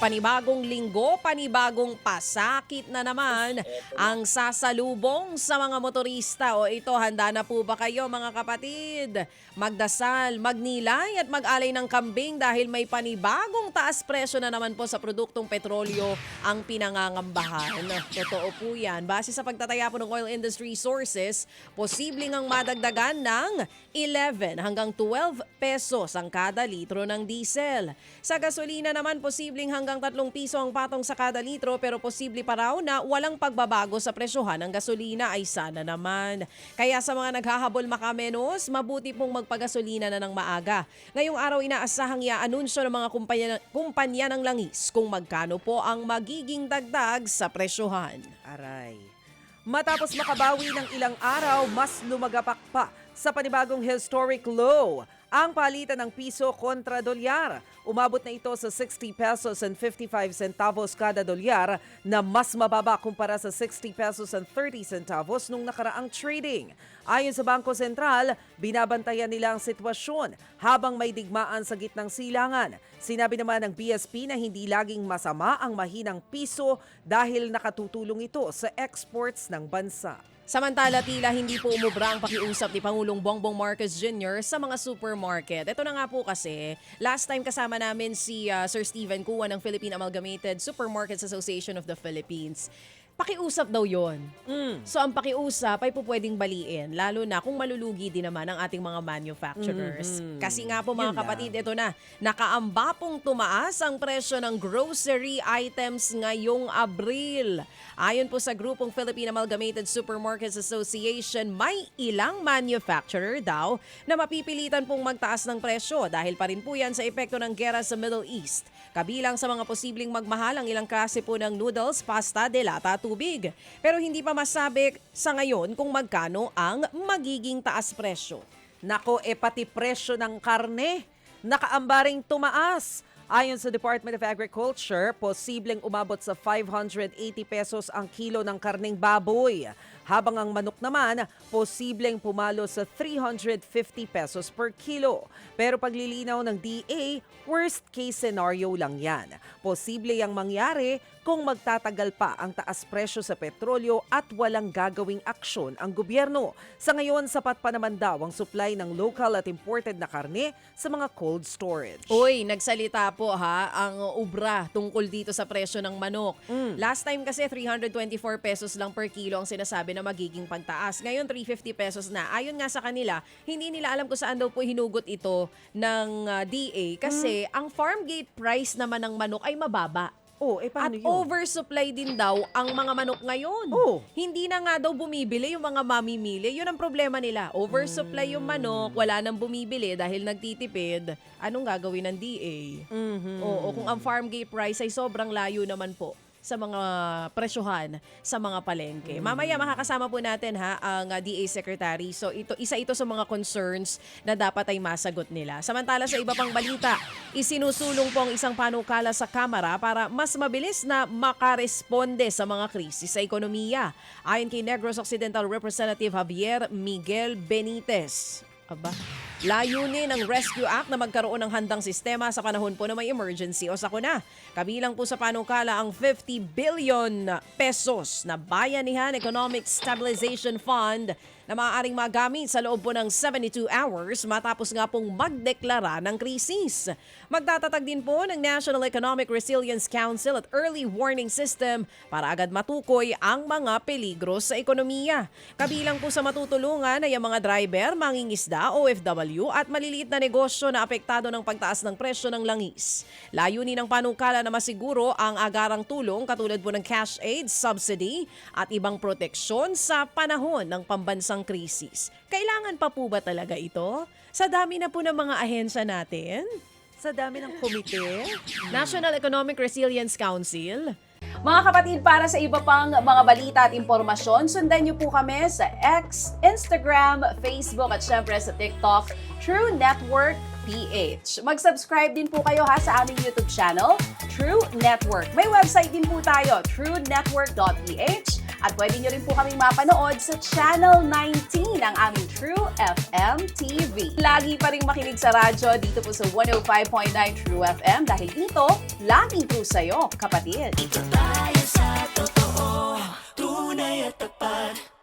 Panibagong linggo, panibagong pasakit na naman ang sasalubong sa mga motorista. O ito, handa na po ba kayo mga kapatid? Magdasal, magnilay at mag-alay ng kambing dahil may panibagong taas presyo na naman po sa produktong petrolyo ang pinangangambahan. Totoo po yan. Base sa pagtataya po ng oil industry sources, posibleng ang madagdagan ng 11 hanggang 12 pesos ang kada litro ng diesel. Sa gasolina naman, posibleng hanggang 3 piso ang patong sa kada litro pero posible pa raw na walang pagbabago sa presyohan ng gasolina ay sana naman. Kaya sa mga naghahabol makamenos, mabuti pong magpagasolina na ng maaga. Ngayong araw inaasahang i-anunsyo ng mga kumpanya ng langis kung magkano po ang magiging dagdag sa presyohan. Aray. Matapos makabawi ng ilang araw, mas lumagapak pa sa panibagong historic low ang palitan ng piso kontra dolyar. Umabot na ito sa 60 pesos and 55 centavos kada dolyar na mas mababa kumpara sa 60 pesos and 30 centavos nung nakaraang trading. Ayon sa Bangko Sentral, binabantayan nila ang sitwasyon habang may digmaan sa gitnang silangan. Sinabi naman ng BSP na hindi laging masama ang mahinang piso dahil nakatutulong ito sa exports ng bansa. Samantala, tila hindi po umubra ang pakiusap ni Pangulong Bongbong Marcos Jr. sa mga supermarket. Ito na nga po kasi, last time kasama namin si Sir Steven Kua ng Philippine Amalgamated Supermarkets Association of the Philippines. Pakiusap daw yon. So ang pakiusap ay po pwedeng baliin, lalo na kung malulugi din naman ang ating mga manufacturers. Kasi nga po mga kapatid, ito na, nakaamba pong tumaas ang presyo ng grocery items ngayong Abril. Ayon po sa grupong Philippine Amalgamated Supermarkets Association, may ilang manufacturer daw na mapipilitan pong magtaas ng presyo dahil pa rin po yan sa epekto ng gera sa Middle East. Kabilang sa mga posibleng magmahal ang ilang klase po ng noodles, pasta, delata, tubig. Pero hindi pa masabi sa ngayon kung magkano ang magiging taas presyo. Nako, pati presyo ng karne, nakaambaring tumaas. Ayon sa Department of Agriculture, posibleng umabot sa 580 pesos ang kilo ng karneng baboy. Habang ang manok naman, posibleng pumalo sa 350 pesos per kilo. Pero paglilinaw ng DA, worst case scenario lang yan. Posible yang mangyari kung magtatagal pa ang taas presyo sa petrolyo at walang gagawing aksyon ang gobyerno. Sa ngayon, sapat pa naman daw ang supply ng local at imported na karne sa mga cold storage. Uy, nagsalita po ang ubra tungkol dito sa presyo ng manok. Last time kasi 324 pesos lang per kilo ang sinasabi na magiging pagtaas. Ngayon 350 pesos na. Ayon nga sa kanila, hindi nila alam kung saan daw po hinugot ito ng DA kasi ang farm gate price naman ng manok ay mababa. Paano At yun? oversupply din daw ang mga manok ngayon. Hindi na nga daw bumibili yung mga mamimili. Yun ang problema nila. Oversupply yung manok, wala nang bumibili dahil nagtitipid. Anong gagawin ng DA? Oo, kung ang farm gate price ay sobrang layo naman po sa mga presyohan sa mga palengke. Mamaya makakasama po natin ang DA Secretary. So isa ito sa mga concerns na dapat ay masagot nila. Samantala sa iba pang balita, isinusulong po ang isang panukala sa Kamara para mas mabilis na makaresponde sa mga krisis sa ekonomiya. Ayon kay Negros Occidental Representative Javier Miguel Benitez. Layunin ng Rescue Act na magkaroon ng handang sistema sa panahon po na may emergency o sakuna. Kabilang po sa panukala ang 50 billion pesos na Bayanihan Economic Stabilization Fund na maaaring magamit sa loob po ng 72 hours matapos nga pong magdeklara ng krisis. Magtatatag din po ng National Economic Resilience Council at Early Warning System para agad matukoy ang mga peligro sa ekonomiya. Kabilang po sa matutulungan ay ang mga driver, mangingisda, OFW at maliliit na negosyo na apektado ng pagtaas ng presyo ng langis. Layunin ng panukala na masiguro ang agarang tulong katulad po ng cash aid, subsidy at ibang proteksyon sa panahon ng pambansang krisis. Kailangan pa po ba talaga ito? Sa dami na po ng mga ahensya natin? Sa dami ng komite? National Economic Resilience Council. Mga kapatid, para sa iba pang mga balita at impormasyon, sundan niyo po kami sa X, Instagram, Facebook at syempre sa TikTok, True Network PH. Mag-subscribe din po kayo sa aming YouTube channel, True Network. May website din po tayo, truenetwork.ph At pwede nyo rin po kaming mapanood sa Channel 19 ng aming True FM TV. Lagi pa rin makinig sa radyo dito po sa 105.9 True FM dahil dito, laging true sa'yo, kapatid. Tayo sa totoo, tunay at tapat.